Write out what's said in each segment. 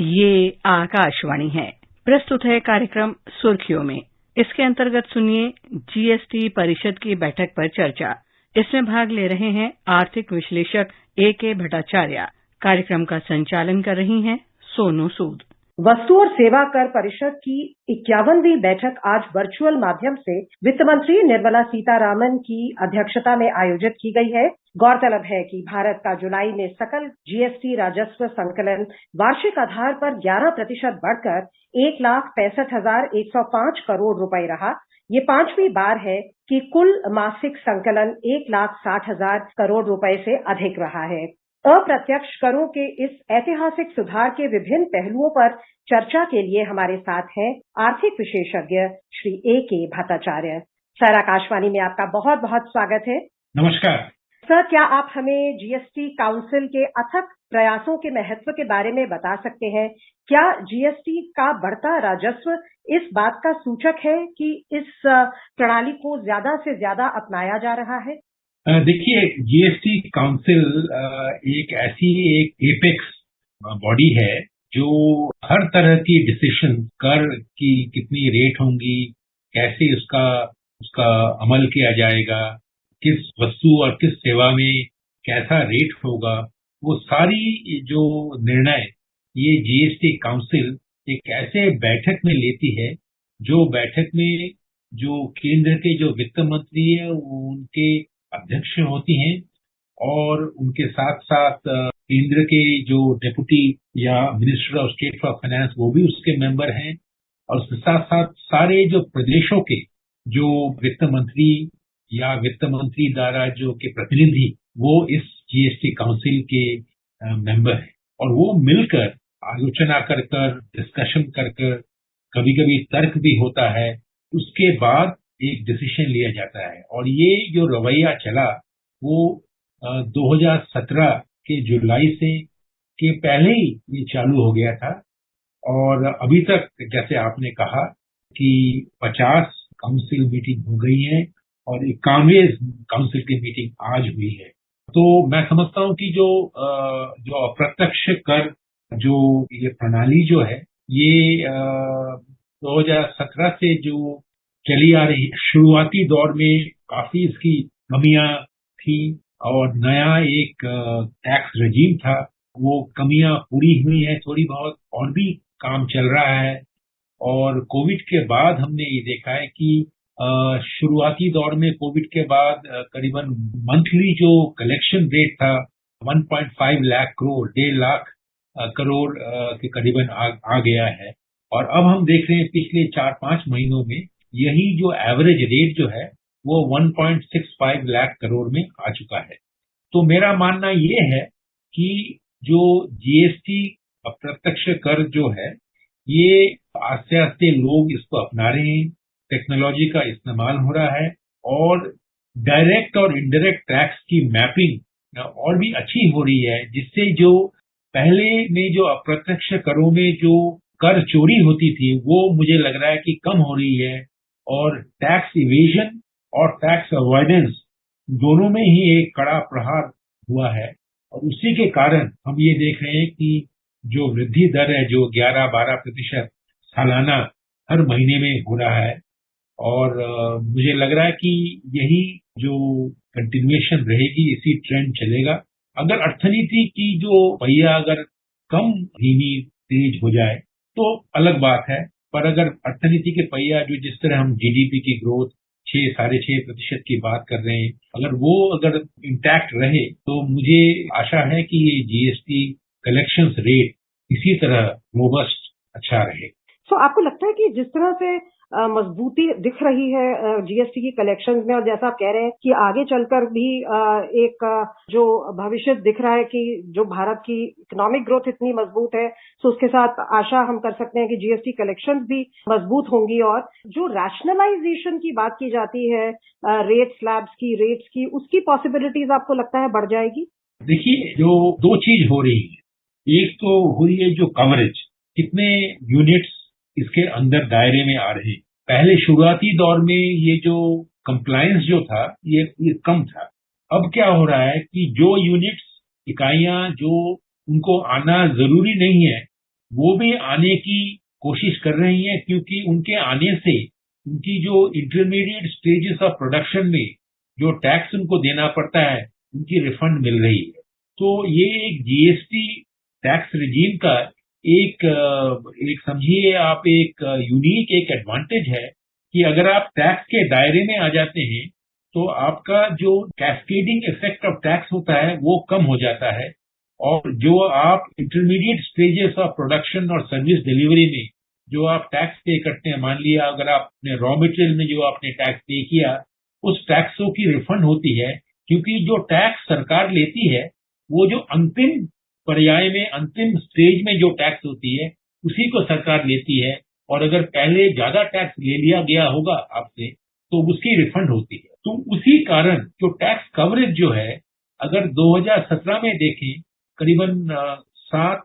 ये आकाशवाणी है। प्रस्तुत है कार्यक्रम सुर्खियों में। इसके अंतर्गत सुनिए जीएसटी परिषद की बैठक पर चर्चा। इसमें भाग ले रहे हैं आर्थिक विश्लेषक A.K. भट्टाचार्य। कार्यक्रम का संचालन कर रही हैं सोनू सूद। वस्तु और सेवा कर परिषद की 51वीं बैठक आज वर्चुअल माध्यम से वित्त मंत्री निर्मला सीतारामन की अध्यक्षता में आयोजित की गई है। गौरतलब है कि भारत का जुलाई में सकल जीएसटी राजस्व संकलन वार्षिक आधार पर 11% बढ़कर 1,65,105 करोड़ रुपए रहा। ये पांचवी बार है कि कुल मासिक संकलन 1,60,000 करोड़ रुपए से अधिक रहा है। अप्रत्यक्ष करों के इस ऐतिहासिक सुधार के विभिन्न पहलुओं पर चर्चा के लिए हमारे साथ हैं आर्थिक विशेषज्ञ श्री A.K. भट्टाचार्य। सर, आकाशवाणी में आपका बहुत बहुत स्वागत है। नमस्कार सर, क्या आप हमें जीएसटी काउंसिल के अथक प्रयासों के महत्व के बारे में बता सकते हैं? क्या जीएसटी का बढ़ता राजस्व इस बात का सूचक है कि इस प्रणाली को ज्यादा से ज्यादा अपनाया जा रहा है? देखिए, जीएसटी काउंसिल एक ऐसी एपेक्स बॉडी है जो हर तरह की डिसीजन कर की कितनी रेट होंगी, कैसे उसका अमल किया जाएगा, किस वस्तु और किस सेवा में कैसा रेट होगा, वो सारी जो निर्णय ये जीएसटी काउंसिल एक ऐसे बैठक में लेती है, जो बैठक में जो केंद्र के जो वित्त मंत्री है उनके अध्यक्ष होती हैं और उनके साथ साथ केंद्र के जो डेप्यूटी या minister of state for finance वो भी उसके मेंबर हैं और उसके साथ साथ सारे जो प्रदेशों के जो वित्त मंत्री या वित्त मंत्री द्वारा जो के प्रतिनिधि वो इस जीएसटी काउंसिल के मेंबर हैं और वो मिलकर आलोचना कर डिस्कशन कर कभी कभी तर्क भी होता है। उसके बाद एक डिसीजन लिया जाता है और ये जो रवैया चला वो 2017 के जुलाई से के पहले ही ये चालू हो गया था और अभी तक जैसे आपने कहा कि 50 काउंसिल मीटिंग हो गई है और 91वें काउंसिल की मीटिंग आज हुई है। तो मैं समझता हूँ कि जो अप्रत्यक्ष कर जो ये प्रणाली जो है ये 2017 से जो चली आ रही शुरुआती दौर में काफी इसकी कमियां थी और नया एक टैक्स रजीम था, वो कमियां पूरी हुई है थोड़ी बहुत और भी काम चल रहा है। और कोविड के बाद हमने ये देखा है कि शुरुआती दौर में कोविड के बाद करीबन मंथली जो कलेक्शन रेट था 1.5 लाख करोड़ 1.5 लाख करोड़ के करीबन आ गया है और अब हम देख रहे हैं पिछले 4-5 महीनों में यही जो एवरेज रेट जो है वो 1.65 लाख करोड़ में आ चुका है। तो मेरा मानना ये है कि जो जीएसटी अप्रत्यक्ष कर जो है ये आस्ते आस्ते लोग इसको अपना रहे हैं, टेक्नोलॉजी का इस्तेमाल हो रहा है और डायरेक्ट और इनडायरेक्ट टैक्स की मैपिंग और भी अच्छी हो रही है, जिससे जो पहले में जो अप्रत्यक्ष करों में जो कर चोरी होती थी वो मुझे लग रहा है कि कम हो रही है और टैक्स इवेजन और टैक्स अवॉइडेंस दोनों में ही एक कड़ा प्रहार हुआ है और उसी के कारण हम ये देख रहे हैं कि जो वृद्धि दर है जो 11-12% सालाना हर महीने में हो रहा है और मुझे लग रहा है कि यही जो कंटिन्यूएशन रहेगी, इसी ट्रेंड चलेगा। अगर अर्थनीति की जो पहिया अगर कम धीमी तेज हो जाए तो अलग बात है, पर अगर अर्थनीति के पहिया जो जिस तरह हम जीडीपी की ग्रोथ 6-6.5% की बात कर रहे हैं, अगर इंटैक्ट रहे तो मुझे आशा है कि ये जीएसटी कलेक्शंस रेट इसी तरह रोबस्ट अच्छा रहे। तो आपको लगता है कि जिस तरह से मजबूती दिख रही है जीएसटी की कलेक्शंस में और जैसा आप कह रहे हैं कि आगे चलकर भी एक जो भविष्य दिख रहा है कि जो भारत की इकोनॉमिक ग्रोथ इतनी मजबूत है तो उसके साथ आशा हम कर सकते हैं कि जीएसटी कलेक्शंस भी मजबूत होंगी और जो रैशनलाइजेशन की बात की जाती है रेट स्लैब्स की, रेट्स की, उसकी पॉसिबिलिटीज आपको लगता है बढ़ जाएगी? देखिए, जो दो चीज हो रही है, एक तो हो रही है जो कवरेज, कितने यूनिट्स इसके अंदर दायरे में आ रहे हैं। पहले शुरुआती दौर में ये जो कंप्लायंस जो था ये कम था। अब क्या हो रहा है कि जो यूनिट्स इकाइयां जो उनको आना जरूरी नहीं है वो भी आने की कोशिश कर रही हैं, क्योंकि उनके आने से उनकी जो इंटरमीडिएट स्टेजेस ऑफ प्रोडक्शन में जो टैक्स उनको देना पड़ता है, उनकी रिफंड मिल रही है। तो ये एक जीएसटी टैक्स रिजीम का एक समझिए आप एक यूनिक एक एडवांटेज है कि अगर आप टैक्स के दायरे में आ जाते हैं तो आपका जो कैस्केडिंग इफेक्ट ऑफ टैक्स होता है वो कम हो जाता है, और जो आप इंटरमीडिएट स्टेजेस ऑफ प्रोडक्शन और सर्विस डिलीवरी में जो आप टैक्स पे करते हैं, मान लिया अगर आपने रॉ मटेरियल में जो आपने टैक्स पे किया, उस टैक्सों की रिफंड होती है, क्योंकि जो टैक्स सरकार लेती है वो जो अंतिम पर्याय में अंतिम स्टेज में जो टैक्स होती है उसी को सरकार लेती है, और अगर पहले ज्यादा टैक्स ले लिया गया होगा आपसे तो उसकी रिफंड होती है। तो उसी कारण जो टैक्स कवरेज जो है, अगर 2017 में देखें करीबन 7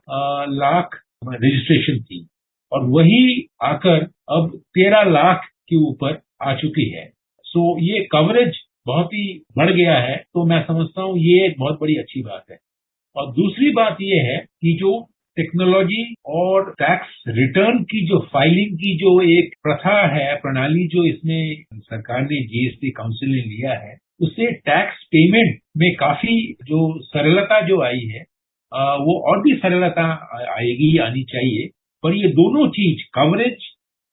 लाख रजिस्ट्रेशन थी, और वही आकर अब 13 लाख के ऊपर आ चुकी है। सो ये कवरेज बहुत ही बढ़ गया है, तो मैं समझता हूँ ये एक बहुत बड़ी अच्छी बात है। और दूसरी बात ये है कि जो टेक्नोलॉजी और टैक्स रिटर्न की जो फाइलिंग की जो एक प्रथा है, प्रणाली जो इसमें सरकार ने जीएसटी काउंसिल ने लिया है, उससे टैक्स पेमेंट में काफी जो सरलता जो आई है, वो और भी सरलता आएगी, आनी चाहिए। पर ये दोनों चीज, कवरेज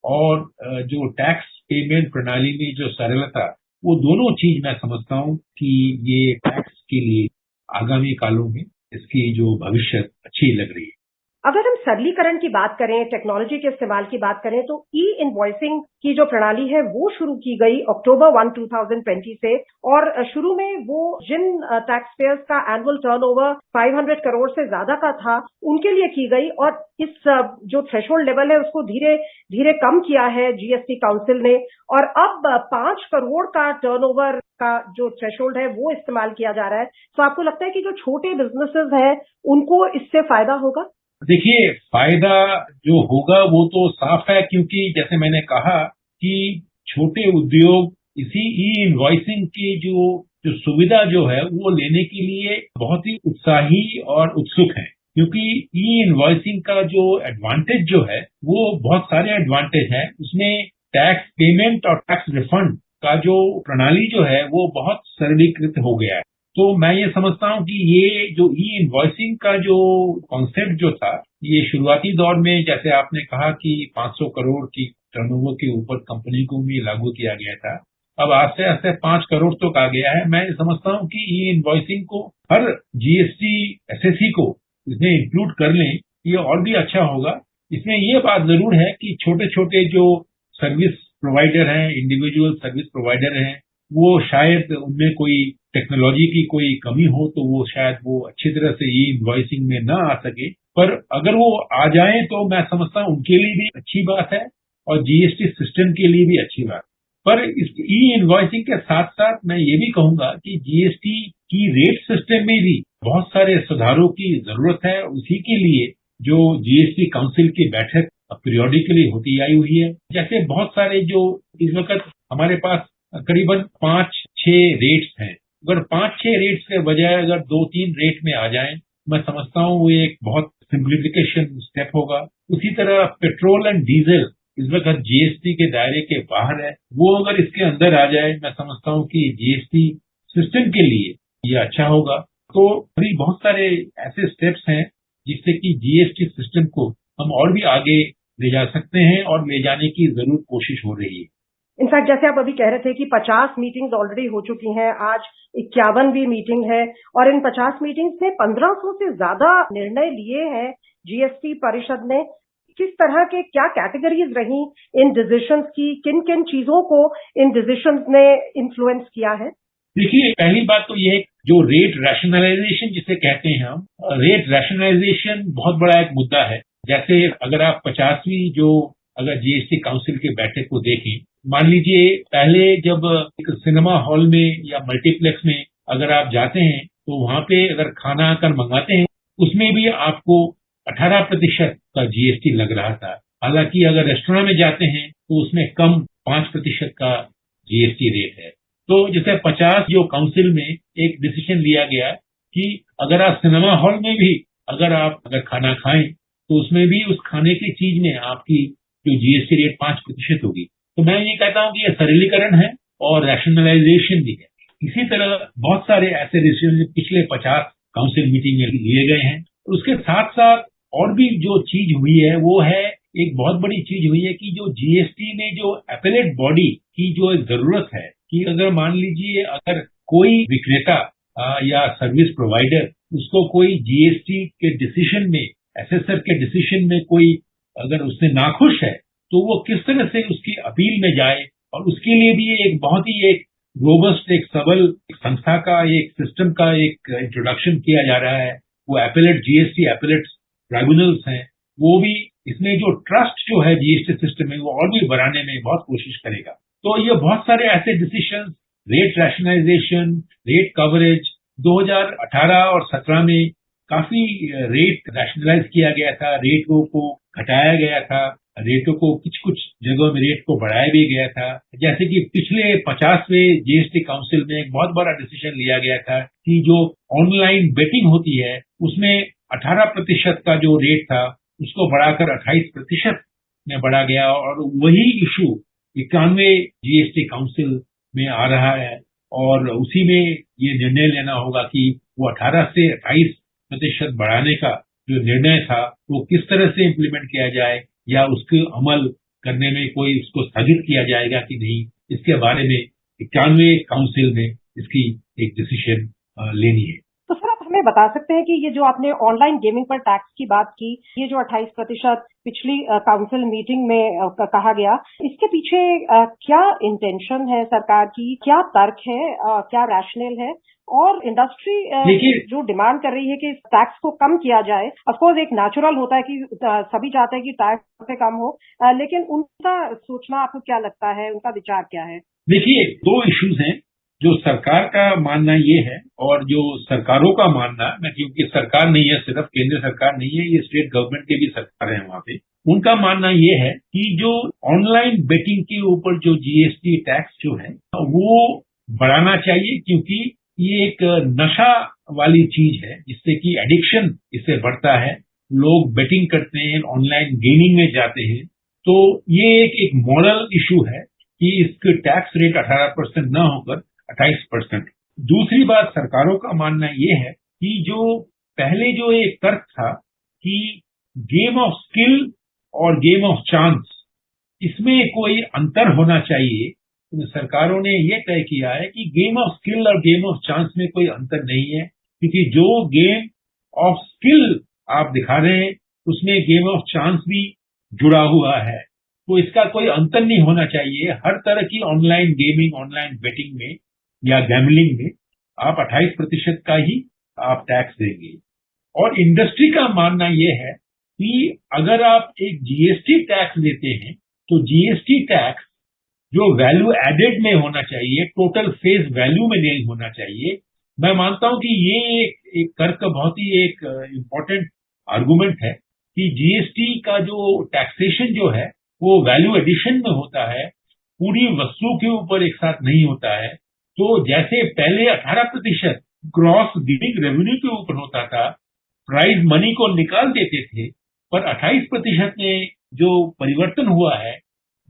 और जो टैक्स पेमेंट प्रणाली में जो सरलता, वो दोनों चीज मैं समझता हूँ कि ये टैक्स के लिए आगामी कालों में इसकी जो भविष्य अच्छी लग रही है। अगर हम सरलीकरण की बात करें, टेक्नोलॉजी के इस्तेमाल की बात करें, तो ई इनवॉइसिंग की जो प्रणाली है वो शुरू की गई अक्टूबर 1, 2020 से, और शुरू में वो जिन टैक्स पेयर्स का एनुअल टर्नओवर 500 करोड़ से ज्यादा का था उनके लिए की गई, और इस जो थ्रेशोल्ड लेवल है उसको धीरे धीरे कम किया है जीएसटी काउंसिल ने, और अब 5 करोड़ का टर्नओवर का जो थ्रेशोल्ड है वो इस्तेमाल किया जा रहा है। तो आपको लगता है कि जो छोटे बिजनेसेस हैं उनको इससे फायदा होगा? देखिए, फायदा जो होगा वो तो साफ है, क्योंकि जैसे मैंने कहा कि छोटे उद्योग इसी ई इनवॉइसिंग की जो सुविधा जो है वो लेने के लिए बहुत ही उत्साही और उत्सुक हैं, क्योंकि ई इनवॉइसिंग का जो एडवांटेज जो है वो बहुत सारे एडवांटेज हैं। उसमें टैक्स पेमेंट और टैक्स रिफंड का जो प्रणाली जो है वो बहुत सरलीकृत हो गया है। तो मैं ये समझता हूँ कि ये जो ई इनवॉइसिंग का जो कॉन्सेप्ट जो था, ये शुरुआती दौर में जैसे आपने कहा कि 500 करोड़ की टर्नओवर के ऊपर कंपनी को भी लागू किया गया था, अब आस्ते आस्ते 5 करोड़ तक आ गया है। मैं समझता हूँ कि ई इनवॉइसिंग को हर जीएसटी एसएससी को इसमें इंक्लूड कर लें, ये और भी अच्छा होगा। इसमें ये बात जरूर है कि छोटे छोटे जो सर्विस प्रोवाइडर हैं, इंडिविजुअल सर्विस प्रोवाइडर हैं, वो शायद उनमें कोई टेक्नोलॉजी की कोई कमी हो तो वो शायद वो अच्छी तरह से ई इनवॉइसिंग में ना आ सके, पर अगर वो आ जाए तो मैं समझता हूँ उनके लिए भी अच्छी बात है और जीएसटी सिस्टम के लिए भी अच्छी बात। पर इस ई इनवॉइसिंग के साथ साथ मैं ये भी कहूंगा कि जीएसटी की रेट सिस्टम में भी बहुत सारे सुधारों की जरूरत है। उसी के लिए जो जीएसटी काउंसिल की बैठक पीरियोडिकली होती आई हुई है, जैसे बहुत सारे जो इस वक्त हमारे पास करीबन 5-6 रेट्स हैं, अगर 5-6 रेट्स के बजाय अगर 2-3 रेट में आ जाएं, मैं समझता हूँ वो एक बहुत सिंप्लीफिकेशन स्टेप होगा। उसी तरह पेट्रोल एंड डीजल इस वक्त जीएसटी के दायरे के बाहर है, वो अगर इसके अंदर आ जाए, मैं समझता हूँ कि जीएसटी सिस्टम के लिए ये अच्छा होगा। तो अभी बहुत सारे ऐसे स्टेप्स हैं जिससे कि जीएसटी सिस्टम को हम और भी आगे ले जा सकते हैं और ले जाने की जरूर कोशिश हो रही है। इनफैक्ट जैसे आप अभी कह रहे थे कि 50 मीटिंग्स ऑलरेडी हो चुकी हैं, आज 51वीं मीटिंग है, और इन 50 मीटिंग्स में 1500 से ज्यादा निर्णय लिए हैं जीएसटी परिषद ने। किस तरह के क्या कैटेगरीज रही इन डिसीजंस की, किन किन चीजों को इन डिसीजंस ने इन्फ्लुएंस किया है? देखिए, पहली बात तो ये जो रेट रैशनलाइजेशन जिसे कहते हैं हम, रेट रैशनलाइजेशन बहुत बड़ा एक मुद्दा है। जैसे अगर आप 50वीं जो अगर जीएसटी काउंसिल की बैठक को देखें, मान लीजिए पहले जब एक सिनेमा हॉल में या मल्टीप्लेक्स में अगर आप जाते हैं तो वहां पे अगर खाना आकर मंगाते हैं उसमें भी आपको 18% का जीएसटी लग रहा था। हालांकि अगर रेस्टोरेंट में जाते हैं तो उसमें कम 5% का जीएसटी रेट है। तो जैसे 50 जो काउंसिल में एक डिसीजन लिया गया कि अगर आप सिनेमा हॉल में भी अगर खाना खाएं तो उसमें भी उस खाने की चीज में आपकी जो जीएसटी रेट 5% होगी। तो मैं ये कहता हूं कि यह सरलीकरण है और रैशनलाइजेशन भी है। इसी तरह बहुत सारे ऐसे डिसीजन पिछले 50 काउंसिल मीटिंग में लिए गए हैं। उसके साथ साथ और भी जो चीज हुई है वो है, एक बहुत बड़ी चीज हुई है कि जो जीएसटी में जो एपेलेट बॉडी की जो एक जरूरत है कि अगर मान लीजिए अगर कोई विक्रेता या सर्विस प्रोवाइडर उसको कोई जीएसटी के डिसीजन में, एसेसर के डिसीजन में कोई अगर उससे नाखुश है तो वो किस तरह से उसकी अपील में जाए, और उसके लिए भी एक बहुत ही एक रोबस्ट, एक सबल संस्था का, एक सिस्टम का एक इंट्रोडक्शन किया जा रहा है। वो एपेलेट जीएसटी एपेलेट ट्राइब्यूनल्स हैं, वो भी इसमें जो ट्रस्ट जो है जीएसटी सिस्टम में वो और भी बढ़ाने में बहुत कोशिश करेगा। तो ये बहुत सारे ऐसे decision, rate rationalisation, rate coverage, 2018 और 17 में काफी रेट रैशनलाइज किया गया था, रेटों को घटाया गया था, रेटों को कुछ जगहों में रेट को बढ़ाया भी गया था। जैसे कि पिछले 50वें जीएसटी काउंसिल में एक बहुत बड़ा डिसीजन लिया गया था कि जो ऑनलाइन बेटिंग होती है उसमें 18% का जो रेट था उसको बढ़ाकर 28% में बढ़ा गया, और वही इशू 91 जीएसटी काउंसिल में आ रहा है और उसी में ये निर्णय लेना होगा कि वो 18 से 28% बढ़ाने का जो निर्णय था वो किस तरह से इम्प्लीमेंट किया जाए या उसके अमल करने में कोई उसको स्थगित किया जाएगा कि नहीं, इसके बारे में 91 काउंसिल में इसकी एक डिसीजन लेनी है। तो सर आप हमें बता सकते हैं कि ये जो आपने ऑनलाइन गेमिंग पर टैक्स की बात की, ये जो 28% पिछली काउंसिल मीटिंग में कहा गया, इसके पीछे क्या इंटेंशन है सरकार की, क्या तर्क है, क्या रैशनल है, और इंडस्ट्री जो डिमांड कर रही है कि टैक्स को कम किया जाए, ऑफ कोर्स एक नेचुरल होता है कि सभी चाहते हैं कि टैक्स से कम हो, लेकिन उनका सोचना आपको क्या लगता है, उनका विचार क्या है? देखिए, दो इश्यूज हैं। जो सरकार का मानना ये है और जो सरकारों का मानना है, क्योंकि सरकार नहीं है, सिर्फ केंद्र सरकार नहीं है, ये स्टेट गवर्नमेंट के भी सरकार है वहां पे, उनका मानना ये है कि जो ऑनलाइन बेटिंग के ऊपर जो जीएसटी टैक्स जो है वो बढ़ाना चाहिए, क्योंकि ये एक नशा वाली चीज है जिससे कि एडिक्शन इससे बढ़ता है। लोग बेटिंग करते हैं, ऑनलाइन गेमिंग में जाते हैं, तो ये एक मॉरल इशू है कि इसके टैक्स रेट 18% न होकर 28%। दूसरी बात, सरकारों का मानना ये है कि जो पहले जो एक तर्क था कि गेम ऑफ स्किल और गेम ऑफ चांस, इसमें कोई अंतर होना चाहिए, तो सरकारों ने ये तय किया है कि गेम ऑफ स्किल और गेम ऑफ चांस में कोई अंतर नहीं है, क्योंकि जो गेम ऑफ स्किल आप दिखा रहे हैं उसमें गेम ऑफ चांस भी जुड़ा हुआ है, तो इसका कोई अंतर नहीं होना चाहिए। हर तरह की ऑनलाइन गेमिंग, ऑनलाइन बेटिंग में या गैमलिंग में आप 28% का ही आप टैक्स देंगे। और इंडस्ट्री का मानना यह है कि अगर आप एक जीएसटी टैक्स लेते हैं तो जीएसटी टैक्स जो वैल्यू एडेड में होना चाहिए, टोटल फेस वैल्यू में नहीं होना चाहिए। मैं मानता हूं कि ये एक तर्क बहुत ही एक इम्पोर्टेंट आर्गुमेंट है कि जीएसटी का जो टैक्सेशन जो है वो वैल्यू एडिशन में होता है, पूरी वस्तु के ऊपर एक साथ नहीं होता है। तो जैसे पहले 18% ग्रॉस गेमिंग रेवेन्यू के ऊपर होता था, प्राइज मनी को निकाल देते थे, पर 28% में जो परिवर्तन हुआ है,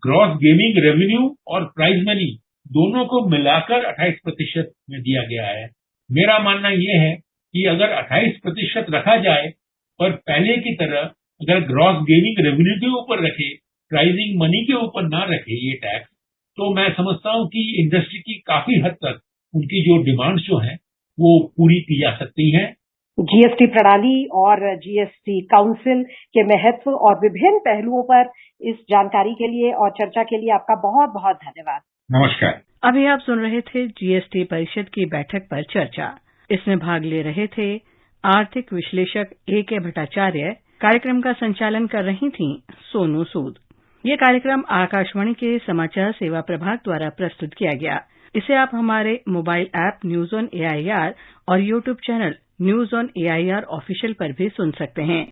ग्रॉस गेमिंग रेवेन्यू और प्राइज मनी दोनों को मिलाकर 28% में दिया गया है। मेरा मानना यह है कि अगर 28% रखा जाए, पर पहले की तरह अगर ग्रॉस गेमिंग रेवेन्यू के ऊपर रखे, प्राइजिंग मनी के ऊपर ना रखे ये टैक्स, तो मैं समझता हूं कि इंडस्ट्री की काफी हद तक उनकी जो डिमांड्स जो हैं वो पूरी की जा सकती हैं। जीएसटी प्रणाली और जीएसटी काउंसिल के महत्व और विभिन्न पहलुओं पर इस जानकारी के लिए और चर्चा के लिए आपका बहुत बहुत धन्यवाद। नमस्कार। अभी आप सुन रहे थे जीएसटी परिषद की बैठक पर चर्चा। इसमें भाग ले रहे थे आर्थिक विश्लेषक A.K. भट्टाचार्य। कार्यक्रम का संचालन कर रही थीं सोनू सूद। ये कार्यक्रम आकाशवाणी के समाचार सेवा प्रभाग द्वारा प्रस्तुत किया गया। इसे आप हमारे mobile app news on AIR और YouTube channel news on AIR official पर भी सुन सकते हैं।